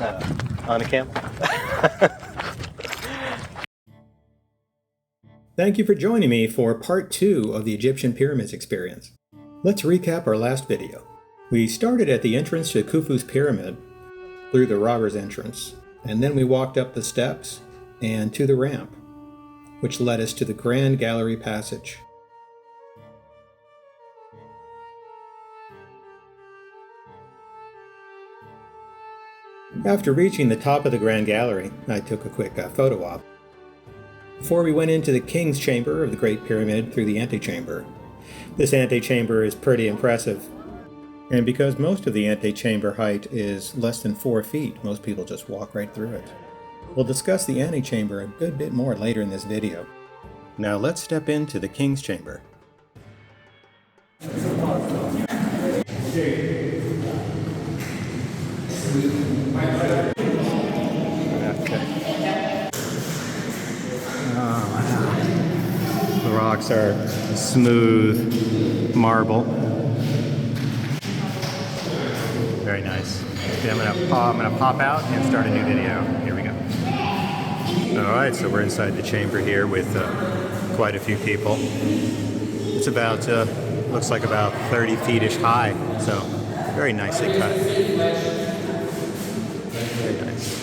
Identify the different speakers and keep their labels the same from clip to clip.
Speaker 1: On a camel.
Speaker 2: Thank you for joining me for part 2 of the Egyptian pyramids experience. Let's recap our last video. We started at the entrance to Khufu's pyramid, through the robber's entrance, and then we walked up the steps and to the ramp, which led us to the Grand Gallery passage. After reaching the top of the Grand Gallery, I took a quick photo op. Before we went into the King's Chamber of the Great Pyramid through the antechamber. This antechamber is pretty impressive. And because most of the antechamber height is less than 4 feet, most people just walk right through it. We'll discuss the antechamber a good bit more later in this video. Now let's step into the King's Chamber. The rocks are smooth marble. Very nice. Okay, I'm gonna pop out and start a new video. Here we go. All right, so we're inside the chamber here with quite a few people. It's about looks like about 30 feet-ish high, so very nicely cut. Very nice. Very nice.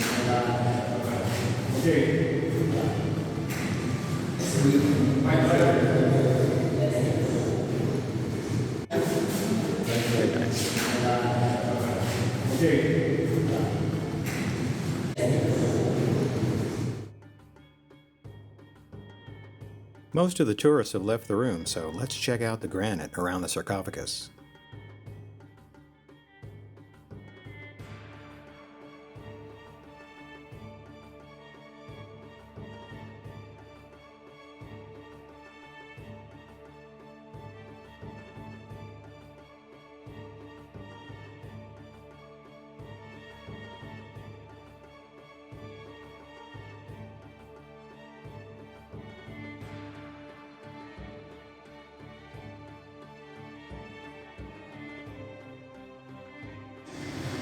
Speaker 2: Most of the tourists have left the room, so let's check out the granite around the sarcophagus.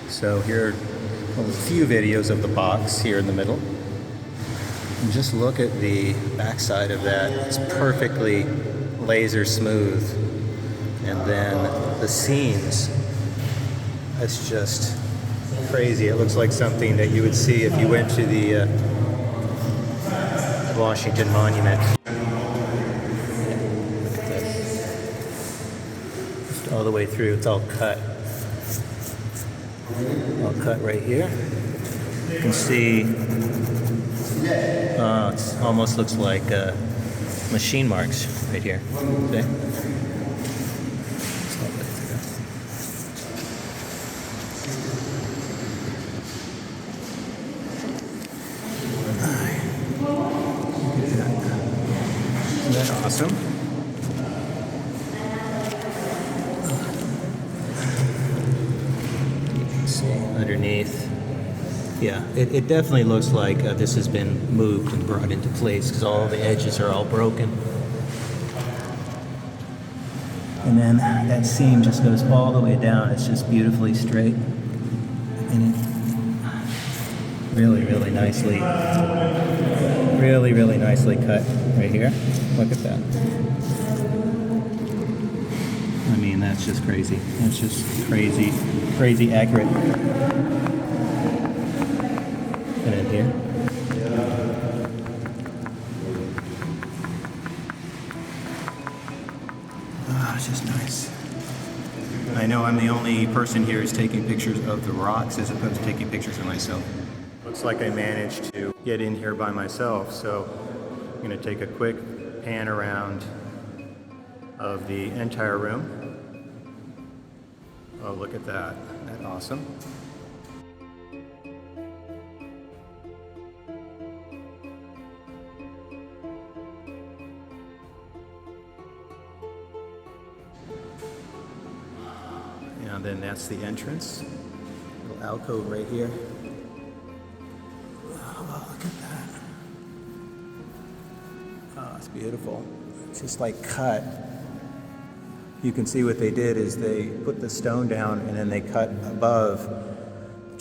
Speaker 2: So here are a few videos of the box here in the middle. And just look at the backside of that. It's perfectly laser smooth. And then the seams, it's just crazy. It looks like something that you would see if you went to the Washington Monument. Look at this. Just all the way through, it's all cut. All cut right here. You can see it almost looks like machine marks right here. See? Isn't that awesome? Underneath, yeah, it definitely looks like this has been moved and brought into place because all the edges are all broken. And then that seam just goes all the way down. It's just beautifully straight. And it really nicely cut right here. Look at that. I mean, that's just crazy. That's just crazy accurate. And in here. It's just nice. I know I'm the only person here who's taking pictures of the rocks as opposed to taking pictures of myself. Looks like I managed to get in here by myself, so I'm going to take a quick pan around of the entire room. Oh, look at that. Isn't that awesome? And then that's the entrance. Little alcove right here. Oh, look at that. Oh, it's beautiful. It's just like cut. You can see what they did is they put the stone down and then they cut above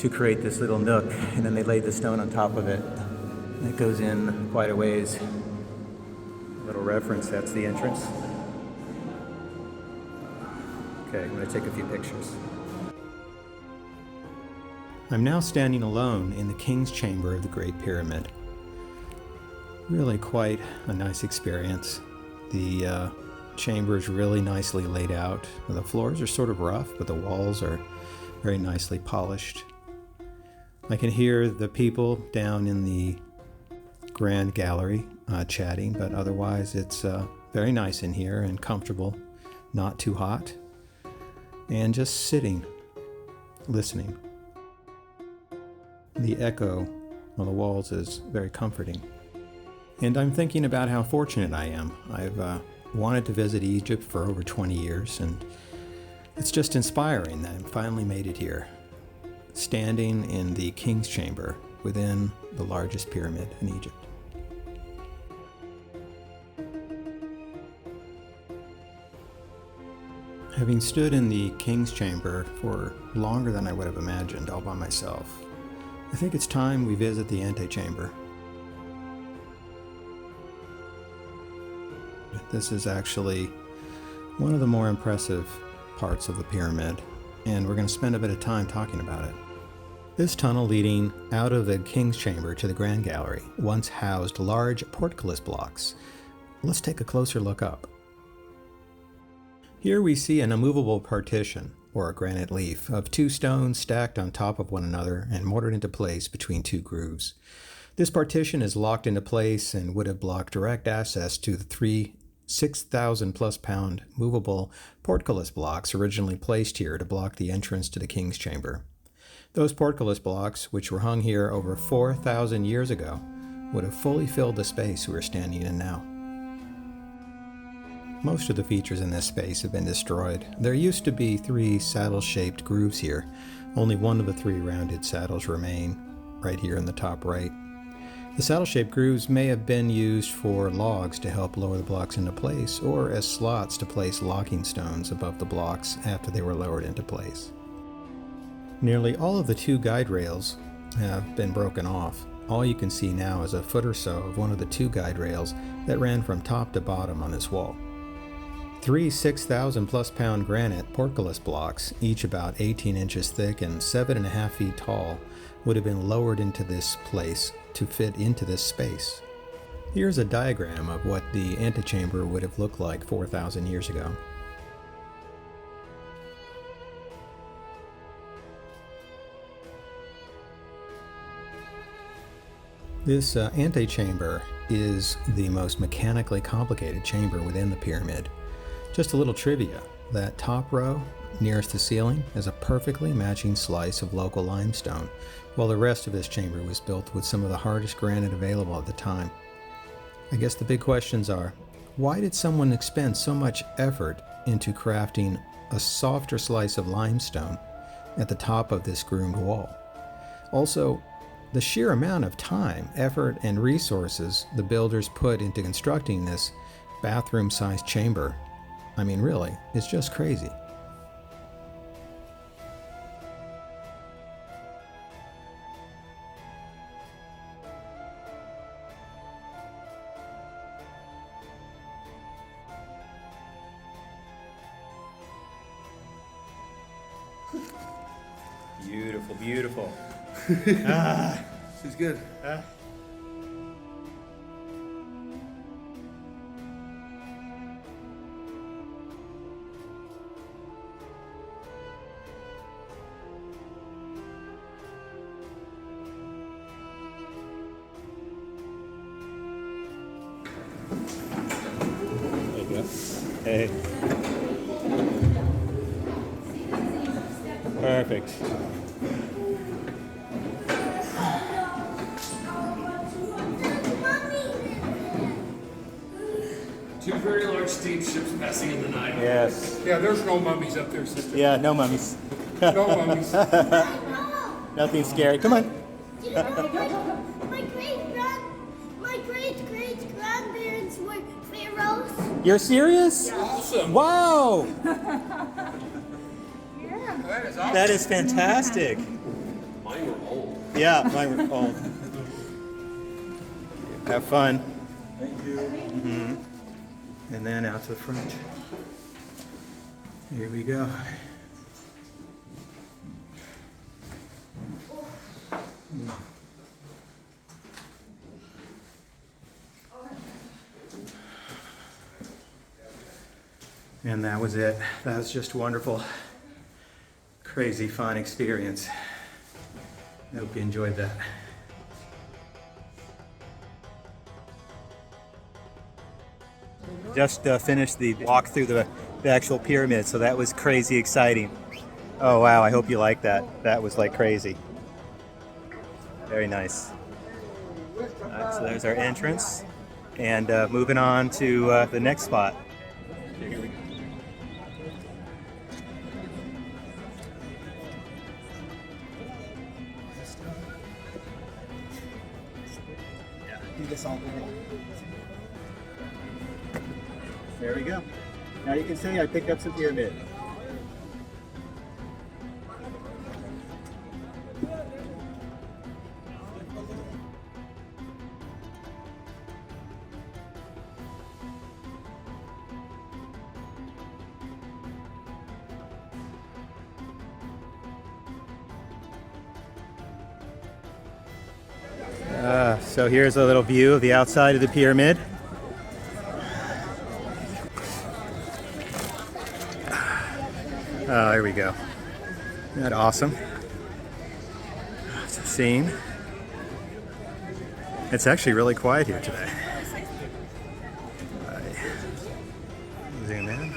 Speaker 2: to create this little nook, and then they laid the stone on top of it. And it goes in quite a ways. A little reference, that's the entrance. Okay, I'm going to take a few pictures. I'm now standing alone in the King's Chamber of the Great Pyramid. Really quite a nice experience. The chamber is really nicely laid out. The floors are sort of rough, but the walls are very nicely polished. I can hear the people down in the Grand Gallery chatting, but otherwise it's very nice in here and comfortable, not too hot, and just sitting, listening. The echo on the walls is very comforting. And I'm thinking about how fortunate I am. I've wanted to visit Egypt for over 20 years, and it's just inspiring that I finally made it here, standing in the King's Chamber within the largest pyramid in Egypt. Having stood in the King's Chamber for longer than I would have imagined all by myself, I think it's time we visit the antechamber. This is actually one of the more impressive parts of the pyramid, and we're going to spend a bit of time talking about it. This tunnel leading out of the King's Chamber to the Grand Gallery once housed large portcullis blocks. Let's take a closer look up. Here we see an immovable partition, or a granite leaf, of two stones stacked on top of one another and mortared into place between two grooves. This partition is locked into place and would have blocked direct access to the three 6,000 plus pound movable portcullis blocks originally placed here to block the entrance to the King's Chamber. Those portcullis blocks, which were hung here over 4,000 years ago, would have fully filled the space we are standing in now. Most of the features in this space have been destroyed. There used to be 3 saddle-shaped grooves here. Only one of the 3 rounded saddles remain, right here in the top right. The saddle-shaped grooves may have been used for logs to help lower the blocks into place, or as slots to place locking stones above the blocks after they were lowered into place. Nearly all of the 2 guide rails have been broken off. All you can see now is a foot or so of one of the 2 guide rails that ran from top to bottom on this wall. 3 6,000 plus pound granite portcullis blocks, each about 18 inches thick and 7.5 feet tall, would have been lowered into this place to fit into this space. Here's a diagram of what the antechamber would have looked like 4,000 years ago. This antechamber is the most mechanically complicated chamber within the pyramid. Just a little trivia, that top row nearest the ceiling is a perfectly matching slice of local limestone, while the rest of this chamber was built with some of the hardest granite available at the time. I guess the big questions are, why did someone expend so much effort into crafting a softer slice of limestone at the top of this groomed wall? Also, the sheer amount of time, effort, and resources the builders put into constructing this bathroom-sized chamber, I mean, really, it's just crazy. Beautiful, beautiful.
Speaker 1: This is good.
Speaker 2: There you go. Hey. Perfect.
Speaker 3: Two very large steamships passing in the Nile.
Speaker 2: Yes.
Speaker 1: Yeah, there's no mummies up there, sister.
Speaker 2: Yeah, no mummies.
Speaker 1: No mummies.
Speaker 2: Nothing scary. Come on.
Speaker 4: You know, my great grandparents were pharaohs.
Speaker 2: You're serious?
Speaker 1: Awesome.
Speaker 2: Wow.
Speaker 1: That is awesome.
Speaker 2: That is fantastic.
Speaker 3: Mine were old.
Speaker 2: Yeah, mine were old. Have fun.
Speaker 1: Thank you.
Speaker 2: And then out to the front. Here we go. And that was it. That was just wonderful. Crazy fun experience. I hope you enjoyed that. Just finished the walk through the actual pyramid, so that was crazy exciting. Oh wow, I hope you like that. That was like crazy. Very nice. So there's our entrance, and moving on to the next spot. Here we go. Yeah, do this all the way. There we go. Now you can see I picked up some pyramid. So here's a little view of the outside of the pyramid. Oh, here we go. Isn't that awesome? It's a scene. It's actually really quiet here today. Zoom in.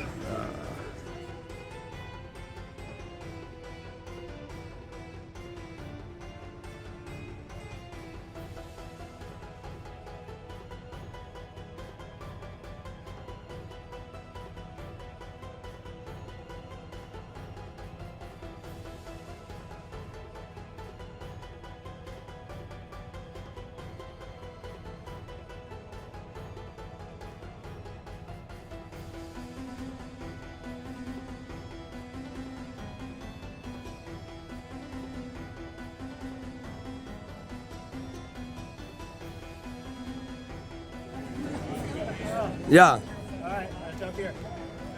Speaker 5: Yeah.
Speaker 2: All right, jump here.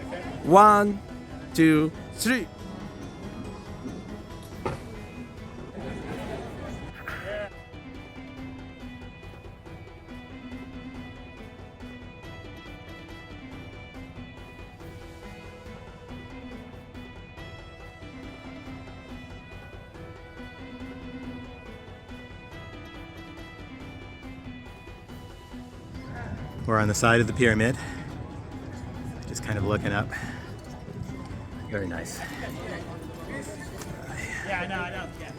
Speaker 2: Okay.
Speaker 5: 1, 2, 3.
Speaker 2: We're on the side of the pyramid, just kind of looking up. Very nice.
Speaker 6: Yeah, I know. Yeah.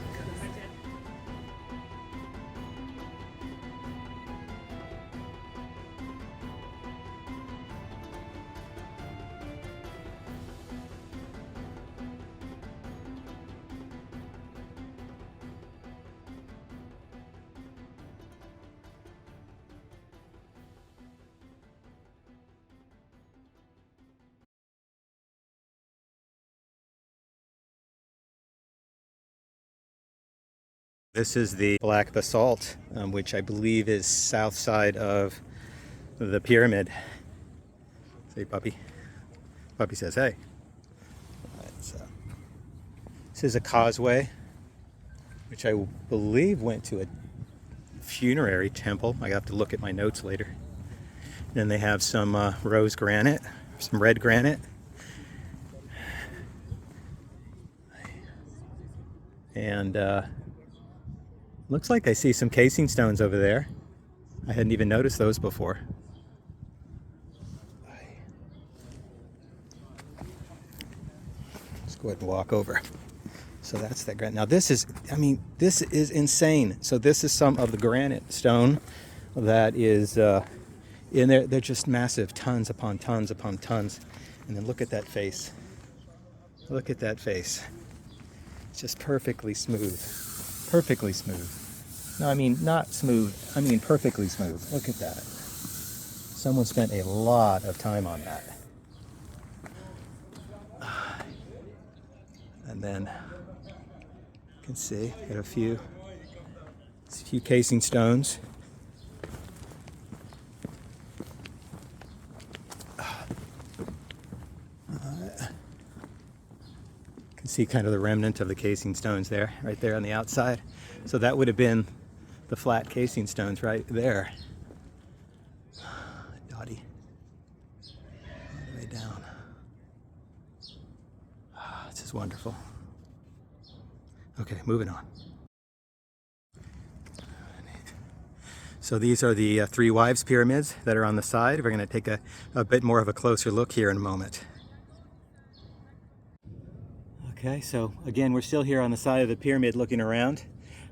Speaker 2: This is the black basalt, which I believe is south side of the pyramid. Say, puppy. Puppy says, hey. All right, so this is a causeway, which I believe went to a funerary temple. I have to look at my notes later. Then they have some rose granite, some red granite. And looks like I see some casing stones over there. I hadn't even noticed those before. Let's go ahead and walk over. So that's that granite. Now this is, this is insane. So this is some of the granite stone that is in there. They're just massive, tons upon tons upon tons. And then look at that face. Look at that face. It's just perfectly smooth. Perfectly smooth. No, I mean not smooth. I mean perfectly smooth. Look at that. Someone spent a lot of time on that. And then You can see, got a few casing stones. You can see kind of the remnant of the casing stones there, right there on the outside. So that would have been the flat casing stones right there. Dotty. All the way down. This is wonderful. Okay, moving on. So these are the Three Wives pyramids that are on the side. We're going to take a bit more of a closer look here in a moment. Okay, so again, we're still here on the side of the pyramid looking around.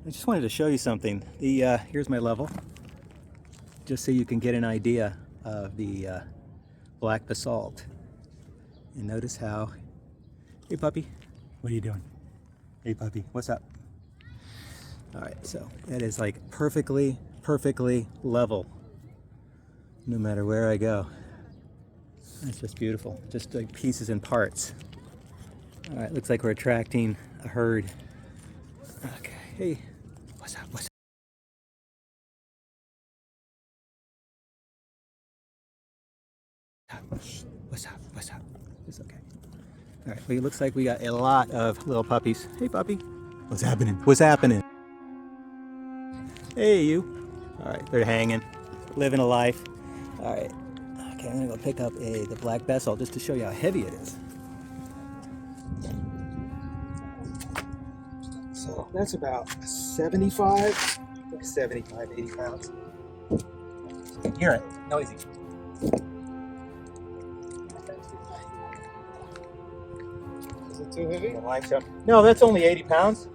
Speaker 2: I just wanted to show you something. Here's my level, just so you can get an idea of the black basalt. And notice how, hey puppy, what are you doing? Hey puppy, what's up? All right, so that is like perfectly level, no matter where I go. That's just beautiful, just like pieces and parts. All right, looks like we're attracting a herd. Okay, hey, what's up, what's up? What's up, what's up? It's okay. All right, well, it looks like we got a lot of little puppies. Hey puppy, what's happening? What's happening? Hey you. All right, they're hanging, living a life. All right, okay, I'm gonna go pick up the black basalt just to show you how heavy it is. So that's about 75, 80 pounds. You can hear it, noisy.
Speaker 1: Is it too heavy?
Speaker 2: No, that's only 80 pounds.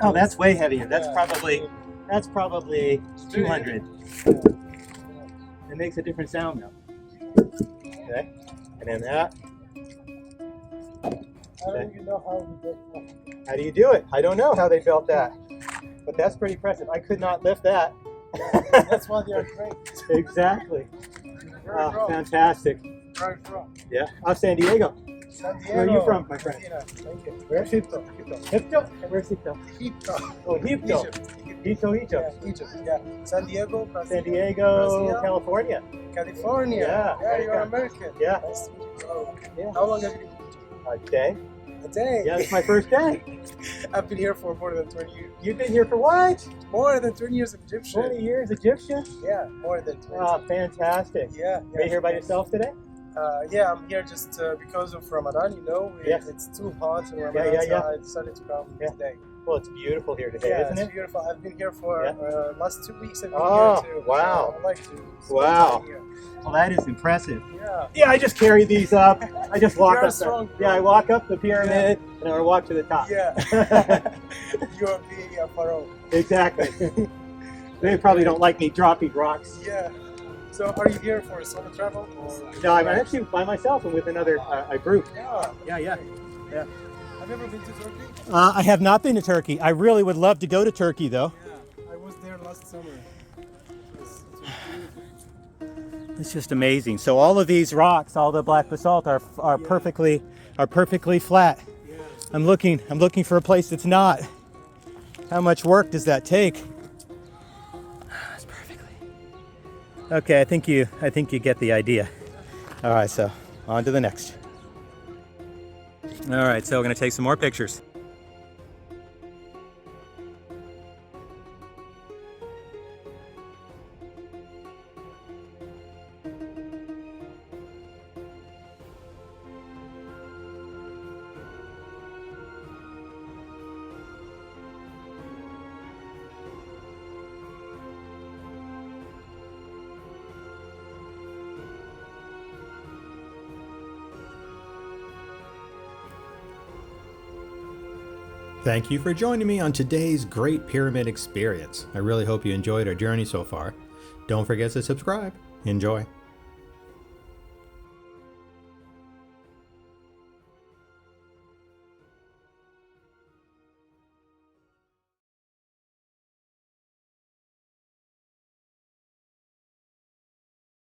Speaker 2: Oh, that's way heavier. That's probably 200. It makes a different sound though. Okay, and then that.
Speaker 1: I don't even know how we built that.
Speaker 2: How do you do it? I don't know how they built that, but that's pretty impressive. I could not lift that.
Speaker 1: That's why they are great.
Speaker 2: Exactly. Oh, fantastic.
Speaker 1: Where are you from?
Speaker 2: Yeah, San Diego.
Speaker 1: San Diego.
Speaker 2: Where are you from, my friend?
Speaker 1: Thank you.
Speaker 2: Where's Hipto? Hipto? Where's Hipto?
Speaker 1: Egypt.
Speaker 2: Oh, Hipto. Egypt.
Speaker 1: Yeah, Egypt. Yeah. San Diego, Brazil.
Speaker 2: San Diego,
Speaker 1: Brazil.
Speaker 2: California.
Speaker 1: California.
Speaker 2: Yeah.
Speaker 1: Yeah, you're American.
Speaker 2: Yeah.
Speaker 1: Nice to meet you. Oh,
Speaker 2: Yeah.
Speaker 1: how long have you been in Egypt?
Speaker 2: A day.
Speaker 1: A day.
Speaker 2: Yeah, it's my first day.
Speaker 1: I've been here for more than 20 years.
Speaker 2: You've been here for what?
Speaker 1: More than 20 years Egyptian.
Speaker 2: 20 years Egyptian?
Speaker 1: Yeah, more than 20.
Speaker 2: Ah, fantastic.
Speaker 1: Yeah.
Speaker 2: Are you here by yourself today?
Speaker 1: Yeah, I'm here just because of Ramadan, you know.
Speaker 2: Yes.
Speaker 1: It's too hot in Ramadan,
Speaker 2: yeah.
Speaker 1: so I decided to come today.
Speaker 2: Well, it's beautiful here today,
Speaker 1: Yeah,
Speaker 2: isn't
Speaker 1: it's
Speaker 2: it?
Speaker 1: beautiful. I've been here for last 2 weeks. I've been
Speaker 2: Oh,
Speaker 1: here too.
Speaker 2: wow.
Speaker 1: So I like to spend
Speaker 2: Wow.
Speaker 1: time here.
Speaker 2: Well, that is impressive.
Speaker 1: Yeah.
Speaker 2: Yeah, I just carry these up. I just walk
Speaker 1: You're
Speaker 2: up.
Speaker 1: strong, bro.
Speaker 2: Yeah, I walk up the pyramid and I walk to the top.
Speaker 1: Yeah. You're being a pharaoh.
Speaker 2: Exactly. They probably don't like me dropping rocks.
Speaker 1: Yeah. So are you here for a solo travel? Or
Speaker 2: No, I'm actually by myself and with another a group.
Speaker 1: Yeah.
Speaker 2: Yeah.
Speaker 1: Have you ever been to Turkey?
Speaker 2: I have not been to Turkey. I really would love to go to Turkey, though.
Speaker 1: Yeah. I was there last summer. It was beautiful.
Speaker 2: It's just amazing. So all of these rocks, all the black basalt, are perfectly flat.
Speaker 1: Yeah.
Speaker 2: I'm looking for a place that's not. How much work does that take? That's perfectly. Okay, I think you get the idea. All right, so on to the next. All right, so we're gonna take some more pictures. Thank you for joining me on today's Great Pyramid Experience. I really hope you enjoyed our journey so far. Don't forget to subscribe. Enjoy.